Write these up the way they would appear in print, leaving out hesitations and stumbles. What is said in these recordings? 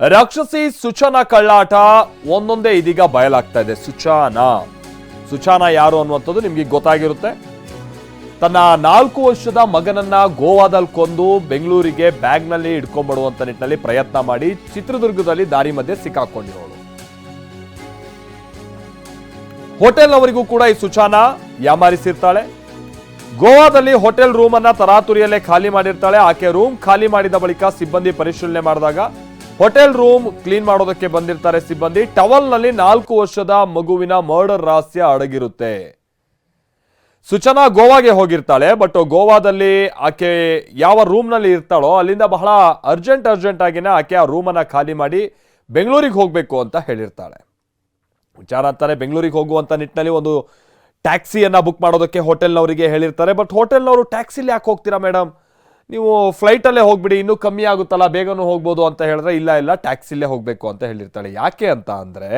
ರಾಕ್ಷಸಿ ಸುಚಾನಾ ಕಳ್ಳಾಟ ಒಂದೊಂದೇ ಇದೀಗ ಬಯಲಾಗ್ತಾ ಇದೆ. ಸುಚಾನಾ ಯಾರು ಅನ್ನುವಂಥದ್ದು ನಿಮ್ಗೆ ಗೊತ್ತಾಗಿರುತ್ತೆ. ತನ್ನ 4 ವರ್ಷದ ಮಗನನ್ನ ಗೋವಾದಲ್ಲಿ ಕೊಂದು ಬೆಂಗಳೂರಿಗೆ ಬ್ಯಾಗ್ನಲ್ಲಿ ಇಟ್ಕೊಂಡ್ಬಿಡುವಂತ ನಿಟ್ಟಿನಲ್ಲಿ ಪ್ರಯತ್ನ ಮಾಡಿ ಚಿತ್ರದುರ್ಗದಲ್ಲಿ ದಾರಿ ಮಧ್ಯೆ ಸಿಕ್ಕಾಕೊಂಡಿರೋಳು. ಹೋಟೆಲ್ನವರಿಗೂ ಕೂಡ ಈ ಸುಚಾನಾ ಯಾಮಾರಿಸಿರ್ತಾಳೆ. ಗೋವಾದಲ್ಲಿ ಹೋಟೆಲ್ ರೂಮ್ ಅನ್ನ ತರಾತುರಿಯಲ್ಲೇ ಖಾಲಿ ಮಾಡಿರ್ತಾಳೆ. ಆಕೆ ರೂಮ್ ಖಾಲಿ ಮಾಡಿದ ಬಳಿಕ ಸಿಬ್ಬಂದಿ ಪರಿಶೀಲನೆ ಮಾಡಿದಾಗ ಹೋಟೆಲ್ ರೂಮ್ ಕ್ಲೀನ್ ಮಾಡೋದಕ್ಕೆ ಬಂದಿರ್ತಾರೆ ಸಿಬ್ಬಂದಿ. ಟವಲ್ ನಲ್ಲಿ 4 ವರ್ಷದ ಮಗುವಿನ ಮರ್ಡರ್ ರಹಸ್ಯ ಅಡಗಿರುತ್ತೆ. ಸುಚಾನಾ ಗೋವಾಗೆ ಹೋಗಿರ್ತಾಳೆ. ಬಟ್ ಗೋವಾದಲ್ಲಿ ಆಕೆ ಯಾವ ರೂಮ್ ನಲ್ಲಿ ಇರ್ತಾಳೋ ಅಲ್ಲಿಂದ ಬಹಳ ಅರ್ಜೆಂಟ್ ಆಗಿನೇ ಆಕೆ ಆ ರೂಮ್ ಅನ್ನ ಖಾಲಿ ಮಾಡಿ ಬೆಂಗಳೂರಿಗೆ ಹೋಗ್ಬೇಕು ಅಂತ ಹೇಳಿರ್ತಾಳೆ. ವಿಚಾರ ಅಂತಾನೆ ಬೆಂಗಳೂರಿಗೆ ಹೋಗುವಂತ ನಿಟ್ಟಿನಲ್ಲಿ ಒಂದು ಟ್ಯಾಕ್ಸಿಯನ್ನ ಬುಕ್ ಮಾಡೋದಕ್ಕೆ ಹೋಟೆಲ್ನವರಿಗೆ ಹೇಳಿರ್ತಾರೆ. ಬಟ್ ಹೋಟೆಲ್ನವರು ಟ್ಯಾಕ್ಸಿಲಿ ಯಾಕೆ ಹೋಗ್ತೀರಾ ಮೇಡಮ್, ನೀವು ಫ್ಲೈಟಲ್ಲೇ ಹೋಗ್ಬಿಡಿ, ಇನ್ನೂ ಕಮ್ಮಿ ಆಗುತ್ತಲ್ಲ, ಬೇಗನೂ ಹೋಗ್ಬೋದು ಅಂತ ಹೇಳಿದ್ರೆ ಇಲ್ಲ ಟ್ಯಾಕ್ಸಿಲೇ ಹೋಗ್ಬೇಕು ಅಂತ ಹೇಳಿರ್ತಾಳೆ. ಯಾಕೆ ಅಂತ ಅಂದ್ರೆ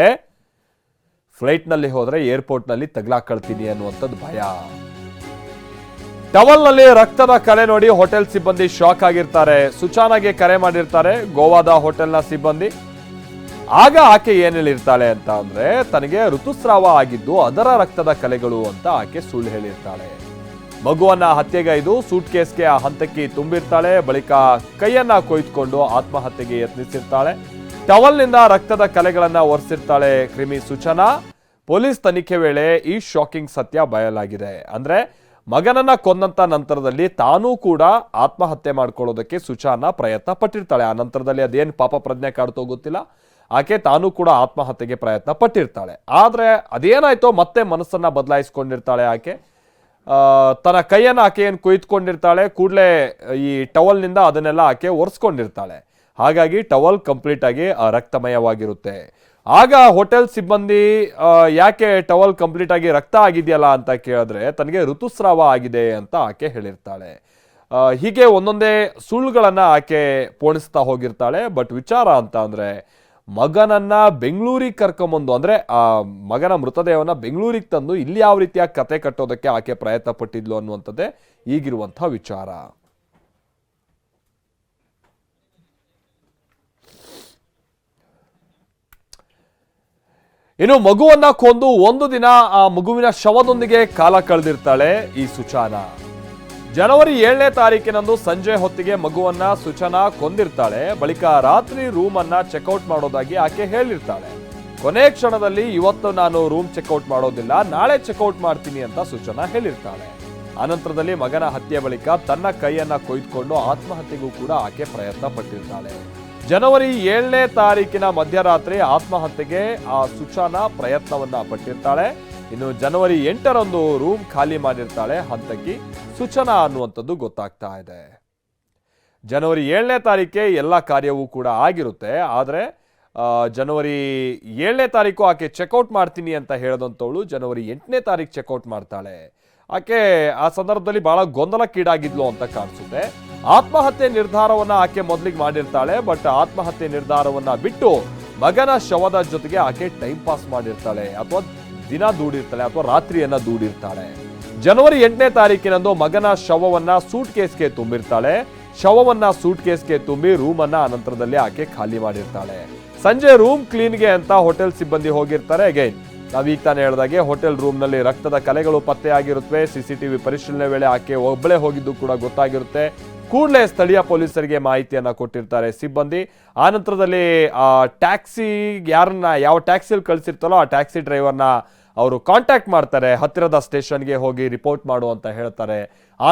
ಫ್ಲೈಟ್ನಲ್ಲಿ ಹೋದ್ರೆ ಏರ್ಪೋರ್ಟ್ನಲ್ಲಿ ತಗ್ಲಾಕೊಳ್ತೀನಿ ಅನ್ನುವಂಥದ್ದು ಭಯ. ಟವಲ್ನಲ್ಲಿ ರಕ್ತದ ಕಲೆ ನೋಡಿ ಹೋಟೆಲ್ ಸಿಬ್ಬಂದಿ ಶಾಕ್ ಆಗಿರ್ತಾರೆ. ಸುಚಾನಾಗೆ ಕರೆ ಮಾಡಿರ್ತಾರೆ ಗೋವಾದ ಹೋಟೆಲ್ನ ಸಿಬ್ಬಂದಿ. ಆಗ ಆಕೆ ಏನ್ ಹೇಳಿರ್ತಾಳೆ ಅಂತ ಅಂದ್ರೆ ತನಗೆ ಋತುಸ್ರಾವ ಆಗಿದ್ದು ಅದರ ರಕ್ತದ ಕಲೆಗಳು ಅಂತ ಆಕೆ ಸುಳ್ಳು ಹೇಳಿರ್ತಾಳೆ. ಮಗುವನ್ನ ಹತ್ಯೆಗೈದು ಸೂಟ್ ಕೇಸ್ಗೆ ಆ ಹಂತಕ್ಕೆ ತುಂಬಿರ್ತಾಳೆ. ಬಳಿಕ ಕೈಯನ್ನ ಕೊಯ್ದುಕೊಂಡು ಆತ್ಮಹತ್ಯೆಗೆ ಯತ್ನಿಸಿರ್ತಾಳೆ. ಟವಲ್ನಿಂದ ರಕ್ತದ ಕಲೆಗಳನ್ನ ಒರೆಸಿರ್ತಾಳೆ ಕ್ರಿಮಿ ಸುಚಾನಾ. ಪೊಲೀಸ್ ತನಿಖೆ ವೇಳೆ ಈ ಶಾಕಿಂಗ್ ಸತ್ಯ ಬಯಲಾಗಿದೆ. ಅಂದ್ರೆ ಮಗನನ್ನ ಕೊಂದಂತ ನಂತರದಲ್ಲಿ ತಾನೂ ಕೂಡ ಆತ್ಮಹತ್ಯೆ ಮಾಡ್ಕೊಳ್ಳೋದಕ್ಕೆ ಸುಚಾನಾ ಪ್ರಯತ್ನ ಪಟ್ಟಿರ್ತಾಳೆ. ಆ ನಂತರದಲ್ಲಿ ಅದೇನು ಪಾಪ ಪ್ರಜ್ಞೆ ಕಾಡ್ತೋ ಗೊತ್ತಿಲ್ಲ, ಆಕೆ ತಾನೂ ಕೂಡ ಆತ್ಮಹತ್ಯೆಗೆ ಪ್ರಯತ್ನ ಪಟ್ಟಿರ್ತಾಳೆ. ಆದ್ರೆ ಅದೇನಾಯ್ತೋ ಮತ್ತೆ ಮನಸ್ಸನ್ನ ಬದಲಾಯಿಸ್ಕೊಂಡಿರ್ತಾಳೆ ಆಕೆ. ತನ್ನ ಕೈಯನ್ನ ಆಕೆ ಏನು ಕೊಯ್ದುಕೊಂಡಿರ್ತಾಳೆ, ಕೂಡಲೇ ಈ ಟವಲ್ನಿಂದ ಅದನ್ನೆಲ್ಲ ಆಕೆ ಒರೆಸ್ಕೊಂಡಿರ್ತಾಳೆ. ಹಾಗಾಗಿ ಟವಲ್ ಕಂಪ್ಲೀಟ್ ಆಗಿ ರಕ್ತಮಯವಾಗಿರುತ್ತೆ. ಆಗ ಹೋಟೆಲ್ ಸಿಬ್ಬಂದಿ ಯಾಕೆ ಟವಲ್ ಕಂಪ್ಲೀಟ್ ಆಗಿ ರಕ್ತ ಆಗಿದೆಯಲ್ಲ ಅಂತ ಕೇಳಿದ್ರೆ ತನಗೆ ಋತುಸ್ರಾವ ಆಗಿದೆ ಅಂತ ಆಕೆ ಹೇಳಿರ್ತಾಳೆ. ಹೀಗೆ ಒಂದೊಂದೇ ಸುಳ್ಳುಗಳನ್ನ ಆಕೆ ಪೋಣಿಸ್ತಾ ಹೋಗಿರ್ತಾಳೆ. ಬಟ್ ವಿಚಾರ ಅಂತ ಅಂದ್ರೆ ಮಗನನ್ನ ಬೆಂಗಳೂರಿಗೆ ಕರ್ಕೊಂಬಂದು ಅಂದ್ರೆ ಆ ಮಗನ ಮೃತದೇಹವನ್ನ ಬೆಂಗಳೂರಿಗೆ ತಂದು ಇಲ್ಲಿ ಯಾವ ರೀತಿಯ ಕತೆ ಕಟ್ಟೋದಕ್ಕೆ ಆಕೆ ಪ್ರಯತ್ನ ಪಟ್ಟಿದ್ಲು ಅನ್ನುವಂಥದ್ದೇ ಈಗಿರುವಂತಹ ವಿಚಾರ. ಇನ್ನು ಮಗುವನ್ನ ಕೊಂದು ಒಂದು ದಿನ ಆ ಮಗುವಿನ ಶವದೊಂದಿಗೆ ಕಾಲ ಕಳೆದಿರ್ತಾಳೆ ಈ ಸುಚಾನಾ. ಜನವರಿ 7ನೇ ತಾರೀಕಿನಂದು ಸಂಜೆ ಹೊತ್ತಿಗೆ ಮಗುವನ್ನ ಸುಚಾನಾ ಕೊಂದಿರ್ತಾಳೆ. ಬಳಿಕ ರಾತ್ರಿ ರೂಮ್ ಅನ್ನ ಚೆಕ್ಔಟ್ ಮಾಡೋದಾಗಿ ಆಕೆ ಹೇಳಿರ್ತಾಳೆ. ಕೊನೆ ಕ್ಷಣದಲ್ಲಿ ಇವತ್ತು ನಾನು ರೂಮ್ ಚೆಕ್ಔಟ್ ಮಾಡೋದಿಲ್ಲ, ನಾಳೆ ಚೆಕ್ಔಟ್ ಮಾಡ್ತೀನಿ ಅಂತ ಸುಚಾನಾ ಹೇಳಿರ್ತಾಳೆ. ಅನಂತರದಲ್ಲಿ ಮಗನ ಹತ್ಯೆ ಬಳಿಕ ತನ್ನ ಕೈಯನ್ನ ಕೊಯ್ದುಕೊಂಡು ಆತ್ಮಹತ್ಯೆಗೂ ಕೂಡ ಆಕೆ ಪ್ರಯತ್ನ ಪಟ್ಟಿರ್ತಾಳೆ. ಜನವರಿ 7ನೇ ತಾರೀಕಿನ ಮಧ್ಯರಾತ್ರಿ ಆತ್ಮಹತ್ಯೆಗೆ ಆ ಸುಚಾನಾ ಪ್ರಯತ್ನವನ್ನ ಪಟ್ಟಿರ್ತಾಳೆ. ಇನ್ನು ಜನವರಿ 8ರಂದು ರೂಮ್ ಖಾಲಿ ಮಾಡಿರ್ತಾಳೆ ಹಂತಕಿ ಸುಚಾನಾ ಅನ್ನುವಂಥದ್ದು ಗೊತ್ತಾಗ್ತಾ ಇದೆ. ಜನವರಿ 7ನೇ ತಾರೀಕೆ ಎಲ್ಲ ಕಾರ್ಯವೂ ಕೂಡ ಆಗಿರುತ್ತೆ. ಆದರೆ ಜನವರಿ 7ನೇ ತಾರೀಕು ಆಕೆ ಚೆಕ್ಔಟ್ ಮಾಡ್ತೀನಿ ಅಂತ ಹೇಳಿದಂಥವಳು ಜನವರಿ 8ನೇ ತಾರೀಕು ಚೆಕ್ಔಟ್ ಮಾಡ್ತಾಳೆ. ಆಕೆ ಆ ಸಂದರ್ಭದಲ್ಲಿ ಬಹಳ ಗೊಂದಲಕ್ಕೀಡಾಗಿದ್ಲು ಅಂತ ಕಾಣಿಸುತ್ತೆ. ಆತ್ಮಹತ್ಯೆ ನಿರ್ಧಾರವನ್ನ ಆಕೆ ಮೊದಲಿಗೆ ಮಾಡಿರ್ತಾಳೆ. ಬಟ್ ಆತ್ಮಹತ್ಯೆ ನಿರ್ಧಾರವನ್ನ ಬಿಟ್ಟು ಮಗನ ಶವದ ಜೊತೆಗೆ ಆಕೆ ಟೈಮ್ ಪಾಸ್ ಮಾಡಿರ್ತಾಳೆ, ಅಥವಾ ದಿನ ದೂಡಿರ್ತಾಳೆ, ಅಥವಾ ರಾತ್ರಿಯನ್ನ ದೂಡಿರ್ತಾಳೆ. ಜನವರಿ 8ನೇ ತಾರೀಕಿನಂದು ಮಗನ ಶವವನ್ನ ಸೂಟ್ ಕೇಸ್ಗೆ ತುಂಬಿರ್ತಾಳೆ. ಶವವನ್ನ ಸೂಟ್ ಕೇಸ್ಗೆ ತುಂಬಿ ರೂಮ್ ಅನ್ನ ಅನಂತರದಲ್ಲಿ ಆಕೆ ಖಾಲಿ ಮಾಡಿರ್ತಾಳೆ. ಸಂಜೆ ರೂಮ್ ಕ್ಲೀನ್ಗೆ ಅಂತ ಹೋಟೆಲ್ ಸಿಬ್ಬಂದಿ ಹೋಗಿರ್ತಾರೆ. ಅಗೈನ್ ನಾವೀಗ ತಾನೇ ಹೇಳಿದಾಗೆ ಹೋಟೆಲ್ ರೂಮ್ ನಲ್ಲಿ ರಕ್ತದ ಕಲೆಗಳು ಪತ್ತೆ ಆಗಿರುತ್ತವೆ. ಸಿಸಿಟಿವಿ ಪರಿಶೀಲನೆ ವೇಳೆ ಆಕೆ ಒಬ್ಬಳೇ ಹೋಗಿದ್ದು ಕೂಡ ಗೊತ್ತಾಗಿರುತ್ತೆ. ಕೂಡಲೇ ಸ್ಥಳೀಯ ಪೊಲೀಸರಿಗೆ ಮಾಹಿತಿಯನ್ನ ಕೊಟ್ಟಿರ್ತಾರೆ ಸಿಬ್ಬಂದಿ. ಆ ನಂತರದಲ್ಲಿ ಆ ಟ್ಯಾಕ್ಸಿ ಯಾರನ್ನ ಯಾವ ಟ್ಯಾಕ್ಸಿಯಲ್ಲಿ ಕಳಿಸಿರ್ತಾರೋ ಆ ಟ್ಯಾಕ್ಸಿ ಡ್ರೈವರ್ನ ಅವರು ಕಾಂಟ್ಯಾಕ್ಟ್ ಮಾಡ್ತಾರೆ. ಹತ್ತಿರದ ಸ್ಟೇಷನ್ಗೆ ಹೋಗಿ ರಿಪೋರ್ಟ್ ಮಾಡು ಅಂತ ಹೇಳ್ತಾರೆ.